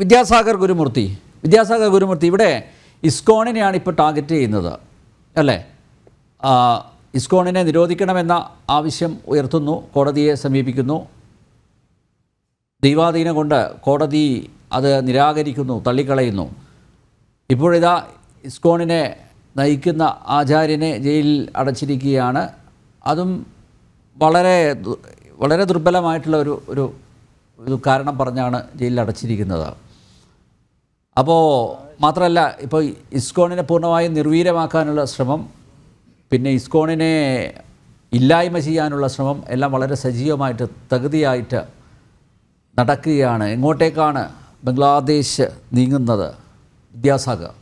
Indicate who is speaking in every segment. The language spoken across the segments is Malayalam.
Speaker 1: വിദ്യാസാഗർ ഗുരുമൂർത്തി ഇവിടെ ഇസ്കോണിനെയാണ് ഇപ്പോൾ ടാർഗറ്റ് ചെയ്യുന്നത് അല്ലേ? ഇസ്കോണിനെ നിരോധിക്കണമെന്ന ആവശ്യം ഉയർത്തുന്നു, കോടതിയെ സമീപിക്കുന്നു. ദൈവാധീനം കൊണ്ട് കോടതി അത് നിരാകരിക്കുന്നു, തള്ളിക്കളയുന്നു. ഇപ്പോഴിതാ ഇസ്കോണിനെ നയിക്കുന്ന ആചാര്യനെ ജയിലിൽ അടച്ചിരിക്കുകയാണ്. അതും വളരെ വളരെ ദുർബലമായിട്ടുള്ള ഒരു കാരണം പറഞ്ഞാണ് ജയിലിൽ അടച്ചിരിക്കുന്നത്. അപ്പോൾ മാത്രമല്ല, ഇപ്പോൾ ഇസ്കോണിനെ പൂർണ്ണമായും നിർവീര്യമാക്കാനുള്ള ശ്രമം, പിന്നെ ഇസ്കോണിനെ ഇല്ലായ്മ ചെയ്യാനുള്ള ശ്രമം എല്ലാം വളരെ സജീവമായിട്ട് തകൃതിയായിട്ട് നടക്കുകയാണ്. എങ്ങോട്ടേക്കാണ് ബംഗ്ലാദേശ് നീങ്ങുന്നത്? വിദ്യാസാഗർ,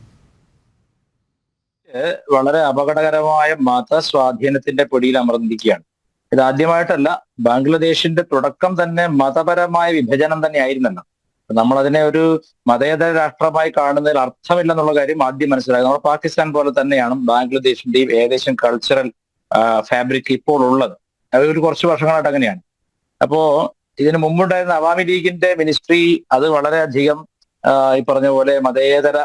Speaker 2: വളരെ അപകടകരമായ മതസ്വാധീനത്തിന്റെ പിടിയിൽ അമർന്നിരിക്കുകയാണ്. ഇതാദ്യമായിട്ടല്ല, ബംഗ്ലാദേശിന്റെ തുടക്കം തന്നെ മതപരമായ വിഭജനം തന്നെ ആയിരുന്നല്ലോ. നമ്മളതിനെ ഒരു മതേതര രാഷ്ട്രമായി കാണുന്നതിൽ അർത്ഥമില്ലെന്നുള്ള കാര്യം ആദ്യം മനസ്സിലാക്കുക. നമ്മൾ പാകിസ്ഥാൻ പോലെ തന്നെയാണ് ബംഗ്ലാദേശിന്റെയും ഏകദേശം കൾച്ചറൽ ഫാബ്രിക് ഇപ്പോൾ ഉള്ളത്. അത് ഒരു കുറച്ച് വർഷങ്ങളായിട്ട് അങ്ങനെയാണ്. അപ്പോ ഇതിനു മുമ്പുണ്ടായിരുന്ന അവാമി ലീഗിന്റെ മിനിസ്ട്രി അത് വളരെയധികം ഈ പറഞ്ഞ പോലെ മതേതര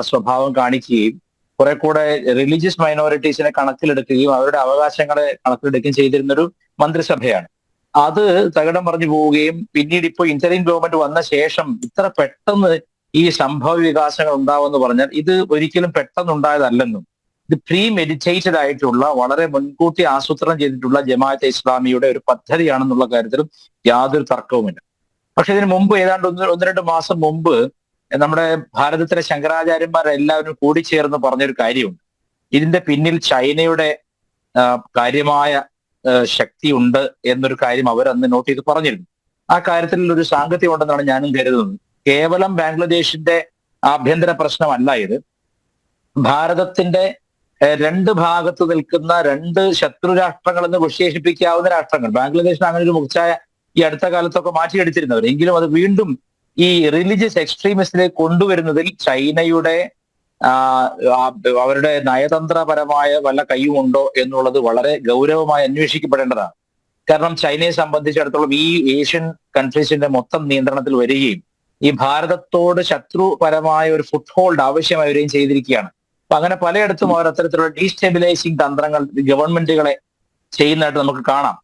Speaker 2: സ്വഭാവം കാണിക്കുകയും കുറെ കൂടെ റിലീജിയസ് മൈനോറിറ്റീസിനെ കണക്കിലെടുക്കുകയും അവരുടെ അവകാശങ്ങളെ കണക്കിലെടുക്കുകയും ചെയ്തിരുന്നൊരു മന്ത്രിസഭയാണ്. അത് തകിടം പറഞ്ഞു പോവുകയും പിന്നീട് ഇപ്പോൾ ഇന്ററിം ഗവൺമെന്റ് വന്ന ശേഷം ഇത്ര പെട്ടെന്ന് ഈ സംഭവ വികാസങ്ങൾ ഉണ്ടാവുമെന്ന് പറഞ്ഞാൽ ഇത് ഒരിക്കലും പെട്ടെന്നുണ്ടായതല്ലെന്നും ഇത് പ്രീ മെഡിറ്റേറ്റഡ് ആയിട്ടുള്ള വളരെ മുൻകൂട്ടി ആസൂത്രണം ചെയ്തിട്ടുള്ള ജമാഅത്തെ ഇസ്ലാമിയുടെ ഒരു പദ്ധതിയാണെന്നുള്ള കാര്യത്തിലും യാതൊരു തർക്കവുമില്ല. പക്ഷെ ഇതിനു മുമ്പ് ഏതാണ്ട് ഒന്ന് രണ്ട് മാസം മുമ്പ് നമ്മുടെ ഭാരതത്തിലെ ശങ്കരാചാര്യന്മാരെല്ലാവരും കൂടിച്ചേർന്ന് പറഞ്ഞൊരു കാര്യമുണ്ട്. ഇതിന്റെ പിന്നിൽ ചൈനയുടെ കാര്യമായ ശക്തിയുണ്ട് എന്നൊരു കാര്യം അവർ അന്ന് നോട്ട് ചെയ്ത് പറഞ്ഞിരുന്നു. ആ കാര്യത്തിൽ ഒരു സാങ്കത്യം ഉണ്ടെന്നാണ് ഞാനും കരുതുന്നത്. കേവലം ബംഗ്ലാദേശിന്റെ ആഭ്യന്തര പ്രശ്നമല്ല ഇത്. ഭാരതത്തിന്റെ രണ്ട് ഭാഗത്ത് നിൽക്കുന്ന രണ്ട് ശത്രു രാഷ്ട്രങ്ങൾ എന്ന് വിശേഷിപ്പിക്കാവുന്ന രാഷ്ട്രങ്ങൾ, ബംഗ്ലാദേശിന് അങ്ങനെ ഒരു മുഖ്യായ ഈ അടുത്ത കാലത്തൊക്കെ മാറ്റിയെടുത്തിരുന്നവർ, എങ്കിലും അത് വീണ്ടും ഈ റിലീജിയസ് എക്സ്ട്രീമിസ്റ്റിലേക്ക് കൊണ്ടുവരുന്നതിൽ ചൈനയുടെ അവരുടെ നയതന്ത്രപരമായ വല്ല കയ്യുമുണ്ടോ എന്നുള്ളത് വളരെ ഗൗരവമായി അന്വേഷിക്കപ്പെടേണ്ടതാണ്. കാരണം ചൈനയെ സംബന്ധിച്ചിടത്തോളം ഈ ഏഷ്യൻ കൺട്രീസിന്റെ മൊത്തം നിയന്ത്രണത്തിൽ വരികയും ഈ ഭാരതത്തോട് ശത്രുപരമായ ഒരു ഫുട് ഹോൾഡ് ആവശ്യമായി വരികയും ചെയ്തിരിക്കുകയാണ്. അപ്പൊ അങ്ങനെ പലയിടത്തും അവർ അത്തരത്തിലുള്ള ഡീസ്റ്റെബിലൈസിങ് തന്ത്രങ്ങൾ ഗവൺമെന്റുകളെ ചെയ്യുന്നതായിട്ട് നമുക്ക് കാണാം.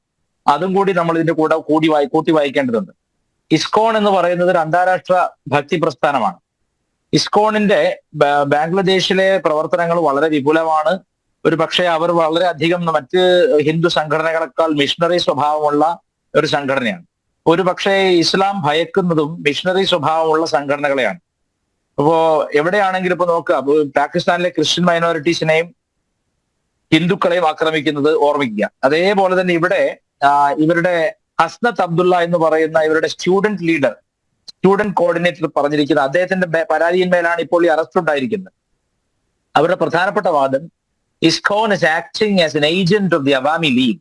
Speaker 2: അതും കൂടി നമ്മൾ ഇതിന്റെ കൂടെ കൂട്ടി വായിക്കേണ്ടതുണ്ട്. ഇസ്കോൺ എന്ന് പറയുന്നത് ഒരു അന്താരാഷ്ട്ര ഭക്തി പ്രസ്ഥാനമാണ്. ഇസ്കോണിന്റെ ബംഗ്ലാദേശിലെ പ്രവർത്തനങ്ങൾ വളരെ വിപുലമാണ്. ഒരു പക്ഷേ അവർ വളരെയധികം മറ്റ് ഹിന്ദു സംഘടനകളെക്കാൾ മിഷണറി സ്വഭാവമുള്ള ഒരു സംഘടനയാണ്. ഒരു പക്ഷേ ഇസ്ലാം ഭയക്കുന്നതും മിഷണറി സ്വഭാവമുള്ള സംഘടനകളെയാണ്. അപ്പോ എവിടെയാണെങ്കിലും ഇപ്പൊ നോക്കുക, പാകിസ്ഥാനിലെ ക്രിസ്ത്യൻ മൈനോറിറ്റീസിനെയും ഹിന്ദുക്കളെയും ആക്രമിക്കുന്നത് ഓർമ്മിക്കുക. അതേപോലെ തന്നെ ഇവിടെ ഇവരുടെ ഹസ്നത്ത് അബ്ദുള്ള എന്ന് പറയുന്ന ഇവരുടെ സ്റ്റുഡന്റ് കോർഡിനേറ്റർ പറഞ്ഞിരിക്കുന്നത് അദ്ദേഹത്തിന്റെ പരാതിയിന്മേലാണ് ഇപ്പോൾ ഈ അറസ്റ്റ് ഉണ്ടായിരിക്കുന്നത്. അവരുടെ പ്രധാനപ്പെട്ട വാദം, ISKCON is acting as an agent of the Awami League,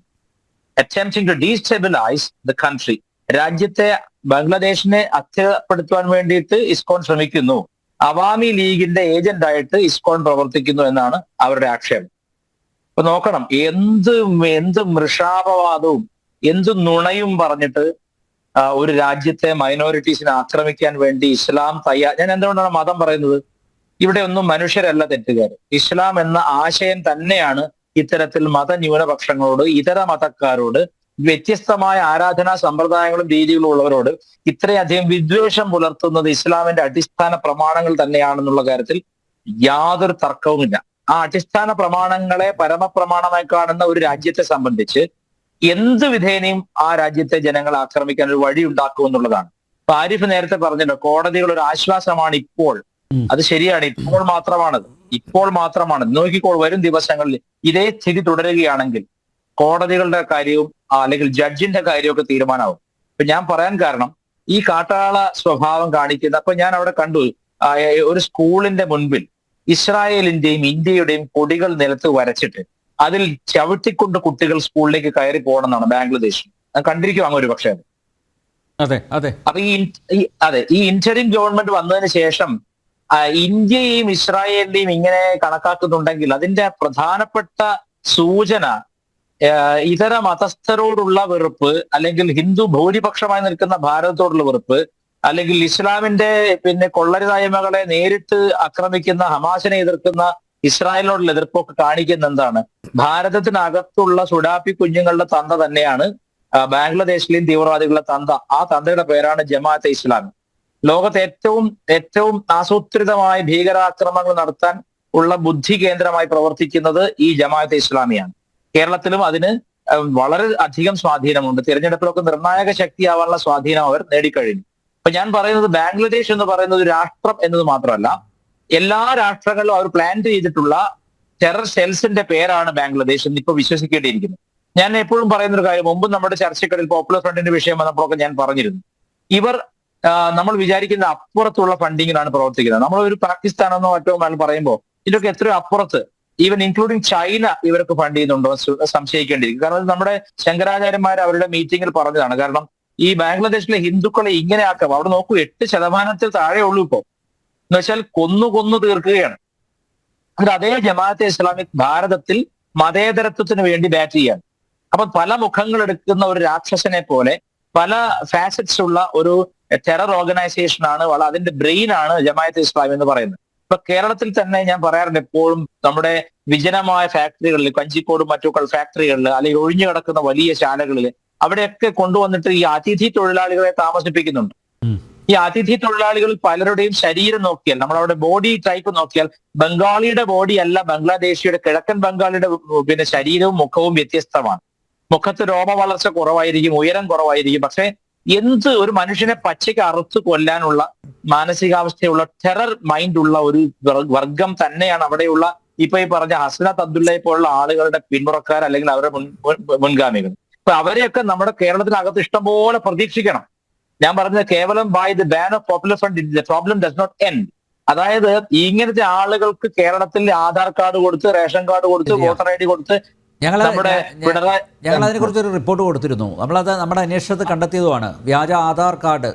Speaker 2: attempting to destabilize the country. രാജ്യത്തെ ബംഗ്ലാദേശിനെ അസ്ഥിരപ്പെടുത്തുവാൻ വേണ്ടിയിട്ട് ഇസ്കോൺ ശ്രമിക്കുന്നു, അവാമി ലീഗിന്റെ ഏജന്റ് ആയിട്ട് ഇസ്കോൺ പ്രവർത്തിക്കുന്നു എന്നാണ് അവരുടെ ആക്ഷേപം. അപ്പൊ നോക്കണം, എന്ത് മൃഷാപവാദവും എന്ത് നുണയും പറഞ്ഞിട്ട് ഒരു രാജ്യത്തെ മൈനോറിറ്റീസിനെ ആക്രമിക്കാൻ വേണ്ടി ഇസ്ലാം ഞാൻ എന്തുകൊണ്ടാണ് മതം പറയുന്നത്? ഇവിടെ ഒന്നും മനുഷ്യരല്ല തെറ്റുകാർ. ഇസ്ലാം എന്ന ആശയം തന്നെയാണ് ഇത്തരത്തിൽ മതന്യൂനപക്ഷങ്ങളോട്, ഇതര മതക്കാരോട്, വ്യത്യസ്തമായ ആരാധനാ സമ്പ്രദായങ്ങളും രീതികളും ഉള്ളവരോട് ഇത്രയധികം വിദ്വേഷം പുലർത്തുന്നത് ഇസ്ലാമിന്റെ അടിസ്ഥാന പ്രമാണങ്ങൾ തന്നെയാണെന്നുള്ള കാര്യത്തിൽ യാതൊരു തർക്കവുമില്ല. ആ അടിസ്ഥാന പ്രമാണങ്ങളെ പരമപ്രമാണമായി കാണുന്ന ഒരു രാജ്യത്തെ സംബന്ധിച്ച് എന്ത് വിധേനയും ആ രാജ്യത്തെ ജനങ്ങൾ ആക്രമിക്കാൻ ഒരു വഴി ഉണ്ടാക്കും എന്നുള്ളതാണ്. ഇപ്പൊ ആരിഫ് നേരത്തെ പറഞ്ഞല്ലോ, കോടതികൾ ഒരു ആശ്വാസമാണ് ഇപ്പോൾ. അത് ശരിയാണ്, ഇപ്പോൾ മാത്രമാണ്. നോക്കിക്കോൾ, വരും ദിവസങ്ങളിൽ ഇതേ സ്ഥിതി തുടരുകയാണെങ്കിൽ കോടതികളുടെ കാര്യവും അല്ലെങ്കിൽ ജഡ്ജിന്റെ കാര്യമൊക്കെ തീരുമാനമാവും. ഇപ്പൊ ഞാൻ പറയാൻ കാരണം, ഈ കാട്ടാള സ്വഭാവം കാണിക്കുന്ന, അപ്പൊ ഞാൻ അവിടെ കണ്ടു ഒരു സ്കൂളിന്റെ മുൻപിൽ ഇസ്രായേലിന്റെയും ഇന്ത്യയുടെയും കൊടികൾ നിലത്ത് വരച്ചിട്ട് അതിൽ ചവിട്ടിക്കൊണ്ട് കുട്ടികൾ സ്കൂളിലേക്ക് കയറി പോകണമെന്നാണ് ബാംഗ്ലാദേശിൽ. കണ്ടിരിക്കും അങ്ങ് ഒരു പക്ഷേ അത്. അപ്പൊ ഈ ഇന്ററിം ഗവൺമെന്റ് വന്നതിന് ശേഷം ഇന്ത്യയെയും ഇസ്രായേലിനെയും ഇങ്ങനെ കണക്കാക്കുന്നുണ്ടെങ്കിൽ അതിന്റെ പ്രധാനപ്പെട്ട സൂചന ഇതര മതസ്ഥരോടുള്ള വെറുപ്പ്, അല്ലെങ്കിൽ ഹിന്ദു ഭൂരിപക്ഷമായി നിൽക്കുന്ന ഭാരതത്തോടുള്ള വെറുപ്പ്, അല്ലെങ്കിൽ ഇസ്ലാമിന്റെ കൊള്ളരുതായ്മകളെ നേരിട്ട് ആക്രമിക്കുന്ന ഹമാസിനെ എതിർക്കുന്ന ഇസ്രായേലിനോടുള്ള എതിർപ്പൊക്കെ കാണിക്കുന്ന എന്താണ്? ഭാരതത്തിനകത്തുള്ള സുഡാപ്പി കുഞ്ഞുങ്ങളുടെ തന്ത തന്നെയാണ് ബാംഗ്ലാദേശിലെയും തീവ്രവാദികളുടെ തന്ത. ആ തന്തയുടെ പേരാണ് ജമാഅത്തെ ഇസ്ലാമി. ലോകത്തെ ഏറ്റവും ആസൂത്രിതമായ ഭീകരാക്രമണങ്ങൾ നടത്താൻ ഉള്ള ബുദ്ധി കേന്ദ്രമായി പ്രവർത്തിക്കുന്നത് ഈ ജമാഅത്തെ ഇസ്ലാമിയാണ്. കേരളത്തിലും അതിന് വളരെ അധികം സ്വാധീനമുണ്ട്. തിരഞ്ഞെടുപ്പിലൊക്കെ നിർണായക ശക്തിയാവാനുള്ള സ്വാധീനം അവർ നേടിക്കഴിഞ്ഞു. അപ്പൊ ഞാൻ പറയുന്നത് ബാംഗ്ലാദേശ് എന്ന് പറയുന്നത് ഒരു രാഷ്ട്രം എന്നത് മാത്രമല്ല, എല്ലാ രാഷ്ട്രങ്ങളിലും അവർ പ്ലാൻ ചെയ്തിട്ടുള്ള ടെറർ സെൽസിന്റെ പേരാണ് ബാംഗ്ലാദേശ് എന്ന് ഇപ്പൊ വിശ്വസിക്കേണ്ടിയിരിക്കുന്നത്. ഞാൻ എപ്പോഴും പറയുന്ന ഒരു കാര്യം, മുമ്പ് നമ്മുടെ ചർച്ചകളിൽ പോപ്പുലർ ഫ്രണ്ടിന്റെ വിഷയം വന്നപ്പോഴൊക്കെ ഞാൻ പറഞ്ഞിരുന്നു, ഇവർ നമ്മൾ വിചാരിക്കുന്ന അപ്പുറത്തുള്ള ഫണ്ടിങ്ങിലാണ് പ്രവർത്തിക്കുന്നത്. നമ്മൾ ഒരു പാകിസ്ഥാനെന്നോ മറ്റോ പറയുമ്പോൾ ഇതൊക്കെ എത്രയോ അപ്പുറത്ത്, ഈവൻ ഇൻക്ലൂഡിങ് ചൈന ഇവർക്ക് ഫണ്ട് ചെയ്യുന്നുണ്ടോ സംശയിക്കേണ്ടിയിരിക്കും. കാരണം നമ്മുടെ ശങ്കരാചാര്യന്മാർ അവരുടെ മീറ്റിംഗിൽ പറഞ്ഞതാണ്. കാരണം ഈ ബാംഗ്ലാദേശിലെ ഹിന്ദുക്കളെ ഇങ്ങനെ ആക്കാം, അവിടെ നോക്കൂ 8% താഴെ ഉള്ളൂ ഇപ്പോ, എന്ന് വെച്ചാൽ കൊന്നു തീർക്കുകയാണ്. അത് അതേ ജമാഅത്തെ ഇസ്ലാമിക് ഭാരതത്തിൽ മതേതരത്വത്തിന് വേണ്ടി ബാറ്റ് ചെയ്യാണ്. അപ്പൊ പല മുഖങ്ങൾ എടുക്കുന്ന ഒരു രാക്ഷസനെ പോലെ പല ഫാസറ്റ്സ് ഉള്ള ഒരു ടെറർ ഓർഗനൈസേഷൻ ആണ്, അതിന്റെ ബ്രെയിൻ ആണ് ജമാഅത്തെ ഇസ്ലാമി എന്ന് പറയുന്നത്. ഇപ്പൊ കേരളത്തിൽ തന്നെ ഞാൻ പറയാറുണ്ട് എപ്പോഴും, നമ്മുടെ വിജനമായ ഫാക്ടറികളിൽ, കഞ്ചിക്കോടും മറ്റു ഫാക്ടറികളിൽ, അല്ലെങ്കിൽ ഒഴിഞ്ഞു കിടക്കുന്ന വലിയ ശാലകളിൽ, അവിടെയൊക്കെ കൊണ്ടുവന്നിട്ട് ഈ അതിഥി തൊഴിലാളികളെ താമസിപ്പിക്കുന്നുണ്ട്. ഈ അതിഥി തൊഴിലാളികളിൽ പലരുടെയും ശരീരം നോക്കിയാൽ, നമ്മളവിടെ ബോഡി ടൈപ്പ് നോക്കിയാൽ, ബംഗാളിയുടെ ബോഡി അല്ല ബംഗ്ലാദേശിയുടെ, കിഴക്കൻ ബംഗാളിയുടെ ശരീരവും മുഖവും വ്യത്യസ്തമാണ്. മുഖത്ത് രോമ വളർച്ച കുറവായിരിക്കും, ഉയരം കുറവായിരിക്കും. പക്ഷെ ഒരു മനുഷ്യനെ പച്ചയ്ക്ക് അറുത്ത് കൊല്ലാനുള്ള മാനസികാവസ്ഥയുള്ള ടെറർ മൈൻഡ് ഉള്ള ഒരു വർഗം തന്നെയാണ് അവിടെയുള്ള ഇപ്പൊ ഈ പറഞ്ഞ ഹസ്നത്ത് അബ്ദുള്ളയെ പോലുള്ള ആളുകളുടെ പിന്മുറക്കാർ, അല്ലെങ്കിൽ അവരുടെ മുൻഗാമികൾ. അപ്പൊ അവരെയൊക്കെ നമ്മുടെ കേരളത്തിനകത്ത് ഇഷ്ടംപോലെ പ്രതീക്ഷിക്കണം. ഞാൻ പറഞ്ഞത് കേവലം by the ban of popular front the problem does not end. അതായത് ഇങ്ങനത്തെ ആളുകൾക്ക് കേരളത്തിൽ ആധാർ കാർഡ് കൊടുത്ത്, റേഷൻ കാർഡ് കൊടുത്ത്, വോട്ടർ ഐ ഡി കൊടുത്ത്,
Speaker 1: ഞങ്ങൾ അതിനെക്കുറിച്ചൊരു റിപ്പോർട്ട് കൊടുത്തിരുന്നു. നമ്മളത് നമ്മുടെ അന്വേഷണത്തിൽ കണ്ടെത്തിയതുമാണ്. വ്യാജ ആധാർ കാർഡ്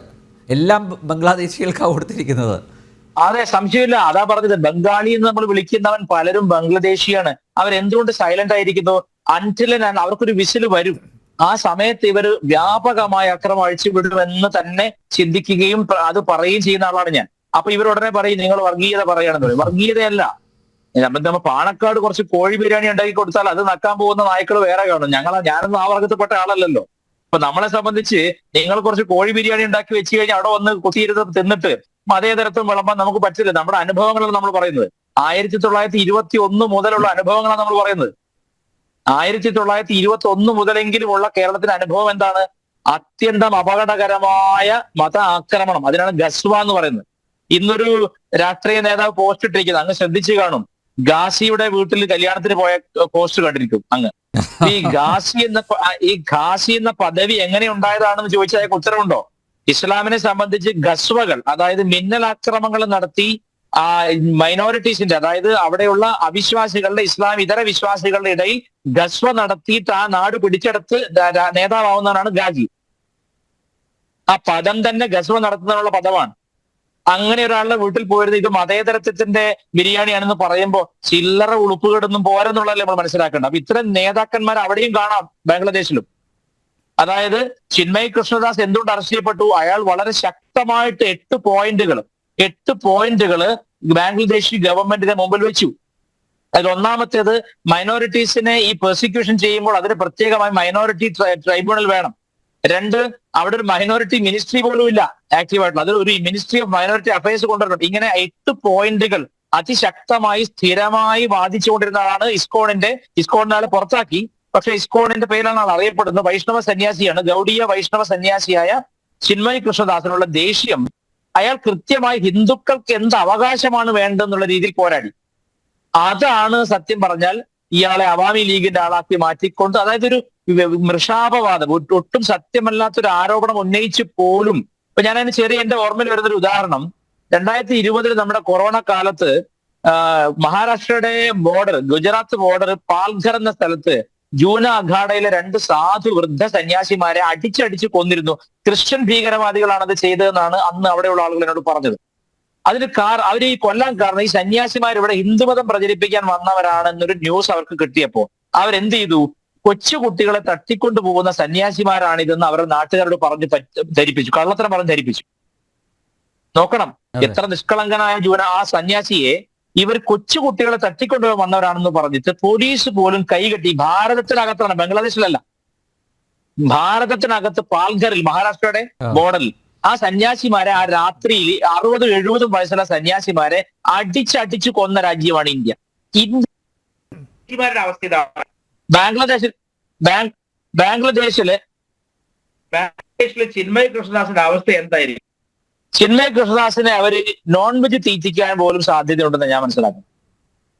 Speaker 1: എല്ലാം ബംഗ്ലാദേശികൾക്കാണ് കൊടുത്തിരിക്കുന്നത്.
Speaker 2: അതെ, സംശയമില്ല. അതാ പറഞ്ഞത്, ബംഗാളി എന്ന് നമ്മൾ വിളിക്കുന്നവൻ പലരും ബംഗ്ലാദേശിയാണ്. അവരെന്തുകൊണ്ട് സൈലന്റ് ആയിരിക്കുന്നു? അൺടിൽ അവർക്കൊരു വിസിൽ വരും, ആ സമയത്ത് ഇവർ വ്യാപകമായ അക്രമം അഴിച്ചുവിടുമെന്ന് തന്നെ ചിന്തിക്കുകയും അത് പറയുകയും ചെയ്യുന്ന ആളാണ് ഞാൻ. അപ്പൊ ഇവരുടനെ പറയും നിങ്ങൾ വർഗീയത പറയുകയാണെന്ന് പറയും. വർഗീയതയല്ല. നമ്മൾ പാണക്കാട് കുറച്ച് കോഴി ബിരിയാണി ഉണ്ടാക്കി കൊടുത്താൽ അത് നക്കാൻ പോകുന്ന നായ്ക്കൾ വേറെ കാണും. ഞാനൊന്നും ആ വർഗത്തിൽപ്പെട്ട ആളല്ലല്ലോ. അപ്പൊ നമ്മളെ സംബന്ധിച്ച് നിങ്ങൾ കുറച്ച് കോഴി ബിരിയാണി ഉണ്ടാക്കി വെച്ച് കഴിഞ്ഞാൽ അവിടെ വന്ന് കുത്തിയിരുന്ന് തിന്നിട്ട് മതേതരത്വം വിളമ്പാൻ നമുക്ക് പറ്റില്ല. നമ്മുടെ അനുഭവങ്ങളാണ് നമ്മൾ പറയുന്നത്. 1921 മുതലുള്ള അനുഭവങ്ങളാണ് നമ്മൾ പറയുന്നത്. 1921 മുതലെങ്കിലുമുള്ള കേരളത്തിന്റെ അനുഭവം എന്താണ്? അത്യന്തം അപകടകരമായ മത ആക്രമണം. അതിനാണ് ഗസ്വ എന്ന് പറയുന്നത്. ഇന്നൊരു രാഷ്ട്രീയ നേതാവ് പോസ്റ്റ് ഇട്ടിരിക്കുന്നത് അങ്ങ് ശ്രദ്ധിച്ചു കാണും. ഗാസിയുടെ വീട്ടിൽ കല്യാണത്തിന് പോയ പോസ്റ്റ് കണ്ടിരിക്കും അങ്ങ്. ഈ ഗാസി എന്ന പദവി എങ്ങനെ ഉണ്ടായതാണെന്ന് ചോദിച്ചാൽ അയാൾക്ക് ഉത്തരവുണ്ടോ? ഇസ്ലാമിനെ സംബന്ധിച്ച് ഗസ്വകൾ, അതായത് മിന്നൽ ആക്രമണങ്ങൾ നടത്തി മൈനോറിറ്റീസിന്റെ, അതായത് അവിടെയുള്ള അവിശ്വാസികളുടെ, ഇസ്ലാം ഇതര വിശ്വാസികളുടെ ഇടയിൽ ഗസ്വ നടത്തിയിട്ട് ആ നാട് പിടിച്ചെടുത്ത് നേതാവാവുന്നവനാണ് ഗാസി. ആ പദം തന്നെ ഗസ്വ നടത്തുന്നതിനുള്ള പദമാണ്. അങ്ങനെ ഒരാളുടെ വീട്ടിൽ പോയിരുന്നത് ഇത് മതേതരത്വത്തിന്റെ ബിരിയാണിയാണെന്ന് പറയുമ്പോൾ ചില്ലറ ഉളുപ്പുകേടൊന്നും പോരെന്നുള്ളതല്ലേ നമ്മൾ മനസ്സിലാക്കേണ്ടത്. അപ്പൊ ഇത്തരം നേതാക്കന്മാർ അവിടെയും കാണാം, ബാംഗ്ലാദേശിലും. അതായത് ചിന്മയ് കൃഷ്ണദാസ് എന്തുകൊണ്ട് അറസ്റ്റ് ചെയ്യപ്പെട്ടു? അയാൾ വളരെ ശക്തമായിട്ട് 8 പോയിന്റുകൾ ബാംഗ്ലാദേശ് ഗവൺമെന്റിന്റെ മുമ്പിൽ വെച്ചു. അതിൽ ഒന്നാമത്തേത്, മൈനോറിറ്റീസിനെ ഈ പെർസിക്യൂഷൻ ചെയ്യുമ്പോൾ അതിന് പ്രത്യേകമായി മൈനോറിറ്റി ട്രൈബ്യൂണൽ വേണം. 2, അവിടെ ഒരു മൈനോറിറ്റി മിനിസ്ട്രി പോലും ഇല്ല ആക്റ്റീവായിട്ടുള്ള, അത് ഒരു മിനിസ്ട്രി ഓഫ് മൈനോറിറ്റി അഫയേഴ്സ് കൊണ്ടുവരണം. ഇങ്ങനെ 8 പോയിന്റുകൾ അതിശക്തമായി സ്ഥിരമായി വാദിച്ചുകൊണ്ടിരുന്ന ആളാണ് ഇസ്കോണിനെ പുറത്താക്കി. പക്ഷെ ഇസ്കോണിന്റെ പേരിലാണ് ആൾ അറിയപ്പെടുന്നത്. വൈഷ്ണവ സന്യാസിയാണ്. ഗൗഡീയ വൈഷ്ണവ സന്യാസിയായ ചിന്മയ് കൃഷ്ണദാസിനുള്ള ദേഷ്യം, അയാൾ കൃത്യമായി ഹിന്ദുക്കൾക്ക് എന്ത് അവകാശമാണ് വേണ്ടതെന്നുള്ള രീതിയിൽ പോരാടി. അതാണ് സത്യം പറഞ്ഞാൽ ഇയാളെ അവാമി ലീഗിന്റെ ആളാക്കി മാറ്റിക്കൊണ്ട്, അതായത് ഒരു മൃഷാപവാദം, ഒട്ടും സത്യമല്ലാത്തൊരു ആരോപണം ഉന്നയിച്ച് പോലും. ഇപ്പൊ ഞാൻ അതിന് എന്റെ ഓർമ്മയിൽ വരുന്നൊരു ഉദാഹരണം, 2020 നമ്മുടെ കൊറോണ കാലത്ത് മഹാരാഷ്ട്രയുടെ ബോർഡർ, ഗുജറാത്ത് ബോർഡർ പാൽഘർ എന്ന സ്ഥലത്ത് ജൂന അഖാഡയിലെ 2 സാധു വൃദ്ധ സന്യാസിമാരെ അടിച്ചടിച്ച് കൊന്നിരുന്നു. ക്രിസ്ത്യൻ ഭീകരവാദികളാണത് ചെയ്തതെന്നാണ് അന്ന് അവിടെയുള്ള ആളുകൾ എന്നോട് പറഞ്ഞത്. അവർ ഈ കൊല്ലാൻ കാരണം ഈ സന്യാസിമാർ ഇവിടെ ഹിന്ദുമതം പ്രചരിപ്പിക്കാൻ വന്നവരാണെന്നൊരു ന്യൂസ് അവർക്ക് കിട്ടിയപ്പോ അവരെന്ത് ചെയ്തു? കൊച്ചുകുട്ടികളെ തട്ടിക്കൊണ്ടു പോകുന്ന സന്യാസിമാരാണിതെന്ന് അവരുടെ നാട്ടുകാരോട് പറഞ്ഞ് ധരിപ്പിച്ചു, കള്ളത്തരം പറഞ്ഞ് ധരിപ്പിച്ചു. നോക്കണം എത്ര നിഷ്കളങ്കനായ ജീവന ആ സന്യാസിയെ ഇവർ കൊച്ചുകുട്ടികളെ തട്ടിക്കൊണ്ടു വന്നവരാണെന്ന് പറഞ്ഞിട്ട് പോലീസ് പോലും കൈകെട്ടി. ഭാരതത്തിനകത്താണ്, ബംഗ്ലാദേശിലല്ല, ഭാരതത്തിനകത്ത് പാൽഘറിൽ, മഹാരാഷ്ട്രയുടെ ബോർഡറിൽ ആ സന്യാസിമാരെ ആ രാത്രിയിൽ 60-70 വയസ്സുള്ള സന്യാസിമാരെ അടിച്ചടിച്ച് കൊന്ന രാജ്യമാണ് ഇന്ത്യ. ഇന്ത്യയുടെ അവസ്ഥ ഇതാണ്. ബാംഗ്ലാദേശിലെ ചിന്മയ് കൃഷ്ണദാസിന്റെ അവസ്ഥ എന്തായിരിക്കും? ചിന്മയ് കൃഷ്ണദാസിനെ അവര് നോൺ വെജ് തീറ്റിക്കാൻ പോലും സാധ്യതയുണ്ടെന്ന് ഞാൻ മനസ്സിലാക്കുന്നു.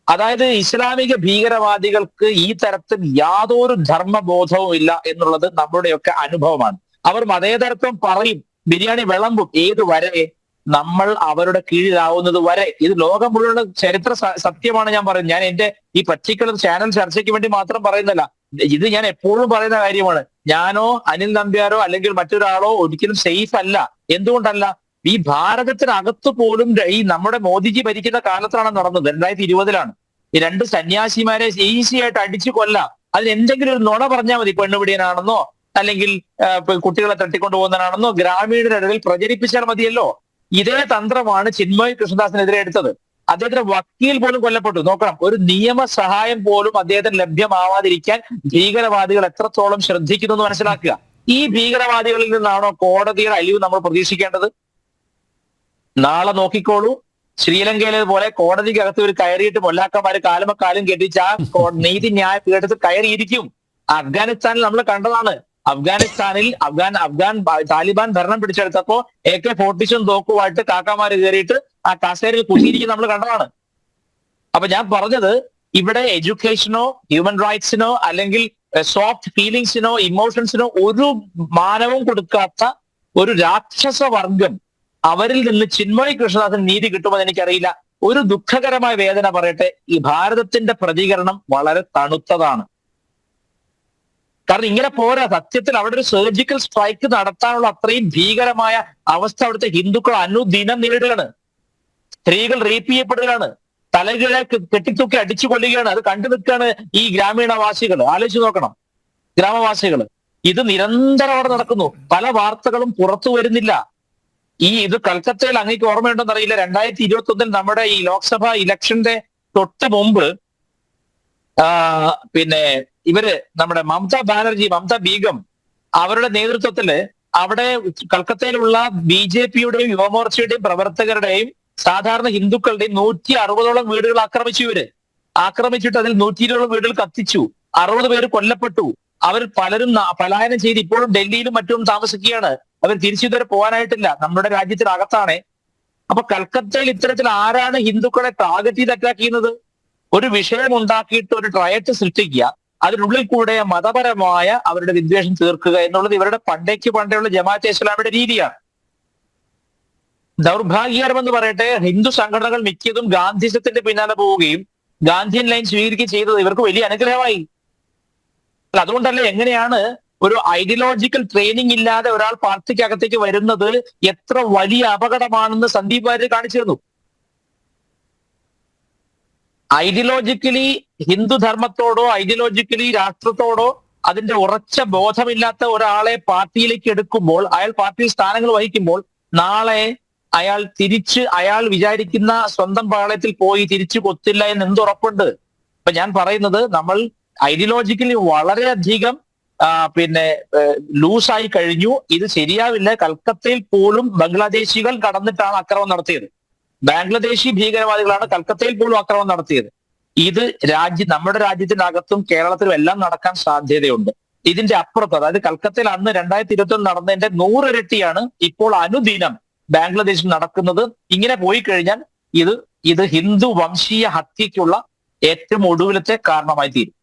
Speaker 2: അതായത് ഇസ്ലാമിക ഭീകരവാദികൾക്ക് ഈ തരത്തിൽ യാതൊരു ധർമ്മബോധവും ഇല്ല എന്നുള്ളത് നമ്മുടെയൊക്കെ അനുഭവമാണ്. അവർ മതേതരത്വം പറയും, ബിരിയാണി വിളമ്പും, ഏത് വരെ? നമ്മൾ അവരുടെ കീഴിലാവുന്നത് വരെ. ഇത് ലോകം മുഴുവൻ ചരിത്ര സത്യമാണ് ഞാൻ പറയുന്നത്. ഞാൻ എന്റെ ഈ പർട്ടിക്കുലർ ചാനൽ ചർച്ചയ്ക്ക് വേണ്ടി മാത്രം പറയുന്നില്ല, ഇത് ഞാൻ എപ്പോഴും പറയുന്ന കാര്യമാണ്. ഞാനോ അനിൽ നമ്പ്യാരോ അല്ലെങ്കിൽ മറ്റൊരാളോ ഒരിക്കലും സേഫ് അല്ല. എന്തുകൊണ്ടല്ല? ഈ ഭാരതത്തിനകത്ത് പോലും ഈ നമ്മുടെ മോദിജി ഭരിക്കുന്ന കാലത്താണ് നടന്നത്. 2020 ഈ 2 സന്യാസിമാരെ ഈസി ആയിട്ട് അടിച്ചു കൊല്ലാം. അതിന് എന്തെങ്കിലും ഒരു നുണ പറഞ്ഞാൽ മതി. പെണ്ണുപിടിയനാണെന്നോ അല്ലെങ്കിൽ കുട്ടികളെ തട്ടിക്കൊണ്ടുപോകുന്നതാണെന്നോ ഗ്രാമീണരിടയിൽ പ്രചരിപ്പിച്ചാൽ മതിയല്ലോ. ഇതേ തന്ത്രമാണ് ചിന്മയ് കൃഷ്ണദാസിനെതിരെ എടുത്തത്. അദ്ദേഹത്തിന്റെ വക്കീൽ പോലും കൊല്ലപ്പെട്ടു. നോക്കണം, ഒരു നിയമ സഹായം പോലും അദ്ദേഹത്തിന് ലഭ്യമാവാതിരിക്കാൻ ഭീകരവാദികൾ എത്രത്തോളം ശ്രദ്ധിക്കുന്നു എന്ന് മനസ്സിലാക്കുക. ഈ ഭീകരവാദികളിൽ നിന്നാണോ കോടതിയുടെ അലിവ് നമ്മൾ പ്രതീക്ഷിക്കേണ്ടത്? നാളെ നോക്കിക്കോളൂ, ശ്രീലങ്കയിലെ പോലെ കോടതിക്കകത്ത് ഒരു കയറിയിട്ട് മൊല്ലാക്കന്മാര് കാലുമക്കാലും കെട്ടിച്ച് ആ നീതി ന്യായ പീഠത്തിൽ കയറിയിരിക്കും. അഫ്ഗാനിസ്ഥാനിൽ നമ്മൾ കണ്ടതാണ്. അഫ്ഗാൻ താലിബാൻ ഭരണം പിടിച്ചെടുത്തപ്പോ AK-47 തോക്കുമായിട്ട് കാക്കാമാര് കയറിയിട്ട് ആ കസേരയിൽ കുത്തിയിരിക്കും നമ്മൾ കണ്ടതാണ്. അപ്പൊ ഞാൻ പറഞ്ഞത്, ഇവിടെ എഡ്യൂക്കേഷനോ ഹ്യൂമൻ റൈറ്റ്സിനോ അല്ലെങ്കിൽ സോഫ്റ്റ് ഫീലിങ്സിനോ ഇമോഷൻസിനോ ഒരു മാനവും കൊടുക്കാത്ത ഒരു രാക്ഷസ വർഗം, അവരിൽ നിന്ന് ചിന്മയ് കൃഷ്ണദാസിന് നീതി കിട്ടുമെന്ന് എനിക്കറിയില്ല. ഒരു ദുഃഖകരമായ വേദന പറയട്ടെ, ഈ ഭാരതത്തിന്റെ പ്രതികരണം വളരെ തണുത്തതാണ്. കാരണം ഇങ്ങനെ പോരാ. സത്യത്തിൽ അവിടെ ഒരു സർജിക്കൽ സ്ട്രൈക്ക് നടത്താനുള്ള അത്രയും ഭീകരമായ അവസ്ഥ അവിടുത്തെ ഹിന്ദുക്കൾ അനുദിനം നേരിടുകയാണ്. സ്ത്രീകൾ റേപ്പ് ചെയ്യപ്പെടുകയാണ്, തലകളെ കെട്ടിത്തൂക്കി അടിച്ചു കൊല്ലുകയാണ്. അത് കണ്ടു നിൽക്കുകയാണ് ഈ ഗ്രാമീണവാസികൾ. ആലോചിച്ച് നോക്കണം, ഗ്രാമവാസികൾ. ഇത് നിരന്തരം അവിടെ നടക്കുന്നു. പല വാർത്തകളും പുറത്തു വരുന്നില്ല. ഇത് കൽക്കത്തയിൽ അങ്ങേക്ക് ഓർമ്മയുണ്ടെന്ന് അറിയില്ല, 2021 നമ്മുടെ ഈ ലോക്സഭാ ഇലക്ഷന്റെ തൊട്ട് മുമ്പ് ഇവര് നമ്മുടെ മമത ബീഗം അവരുടെ നേതൃത്വത്തില് അവിടെ കൽക്കത്തയിലുള്ള BJPയുടെയും യുവമോർച്ചയുടെയും പ്രവർത്തകരുടെയും സാധാരണ ഹിന്ദുക്കളുടെയും 160ഓളം വീടുകൾ ആക്രമിച്ചിട്ട് അതിൽ 120ഓളം വീടുകൾ കത്തിച്ചു. 60 പേര് കൊല്ലപ്പെട്ടു. അവർ പലരും പലായനം ചെയ്ത് ഇപ്പോഴും ഡൽഹിയിലും മറ്റും താമസിക്കുകയാണ്. അവർ തിരിച്ചിതുവരെ പോകാനായിട്ടില്ല. നമ്മുടെ രാജ്യത്തിനകത്താണ്. അപ്പൊ കൽക്കത്തയിൽ ഇത്തരത്തിൽ ആരാണ് ഹിന്ദുക്കളെ ടാർഗറ്റ് ചെയ്ത് അറ്റാക്ക് ചെയ്യുന്നത്? ഒരു വിഷയം ഉണ്ടാക്കിയിട്ട് ഒരു ട്രയറ്റ് സൃഷ്ടിക്കുക, അതിനുള്ളിൽ കൂടെ മതപരമായ അവരുടെ വിദ്വേഷം തീർക്കുക എന്നുള്ളത് ഇവരുടെ പണ്ടേയുള്ള ജമാഅത്തെ ഇസ്ലാമിയുടെ രീതിയാണ്. ദൗർഭാഗ്യകരമെന്ന് പറയട്ടെ, ഹിന്ദു സംഘടനകൾ മിക്കതും ഗാന്ധിസത്തിന്റെ പിന്നാലെ പോവുകയും ഗാന്ധിയൻ ലൈൻ സ്വീകരിക്കുകയും ചെയ്തത് ഇവർക്ക് വലിയ അനുഗ്രഹമായി. അതുകൊണ്ടല്ലേ എങ്ങനെയാണ് ഒരു ഐഡിയോളജിക്കൽ ട്രെയിനിങ് ഇല്ലാതെ ഒരാൾ പാർട്ടിക്കകത്തേക്ക് വരുന്നത് എത്ര വലിയ അപകടമാണെന്ന് സന്ദീപ് വാര്യർ കാണിച്ചിരുന്നു. ഐഡിയോളജിക്കലി ഹിന്ദുധർമ്മത്തോടോ ഐഡിയോളജിക്കലി രാഷ്ട്രത്തോടോ അതിന്റെ ഉറച്ച ബോധമില്ലാത്ത ഒരാളെ പാർട്ടിയിലേക്ക് എടുക്കുമ്പോൾ, അയാൾ പാർട്ടിയിൽ സ്ഥാനങ്ങൾ വഹിക്കുമ്പോൾ, നാളെ അയാൾ വിചാരിക്കുന്ന സ്വന്തം പാളയത്തിൽ പോയി തിരിച്ചു കൊത്തില്ല എന്ന് എന്തുറപ്പുണ്ട്? അപ്പൊ ഞാൻ പറയുന്നത്, നമ്മൾ ഐഡിയോളജിക്കലി വളരെയധികം ലൂസായി കഴിഞ്ഞു. ഇത് ശരിയാവില്ല. കൽക്കത്തയിൽ പോലും ബംഗ്ലാദേശികൾ കടന്നിട്ടാണ് ആക്രമണം നടത്തിയത്. ബാംഗ്ലാദേശി ഭീകരവാദികളാണ് കൽക്കത്തയിൽ പോലും ആക്രമണം നടത്തിയത്. ഇത് നമ്മുടെ രാജ്യത്തിനകത്തും കേരളത്തിലും എല്ലാം നടക്കാൻ സാധ്യതയുണ്ട്. ഇതിന്റെ അപ്പുറത്ത്, അതായത് കൽക്കത്തയിൽ അന്ന് 2021 നടന്നതിന്റെ 100 ഇരട്ടിയാണ് ഇപ്പോൾ അനുദിനം ബാംഗ്ലാദേശിൽ നടക്കുന്നത്. ഇങ്ങനെ പോയി കഴിഞ്ഞാൽ ഇത് ഹിന്ദു വംശീയ ഹത്യയ്ക്കുള്ള ഏറ്റവും ഒടുവിലത്തെ കാരണമായി തീരും.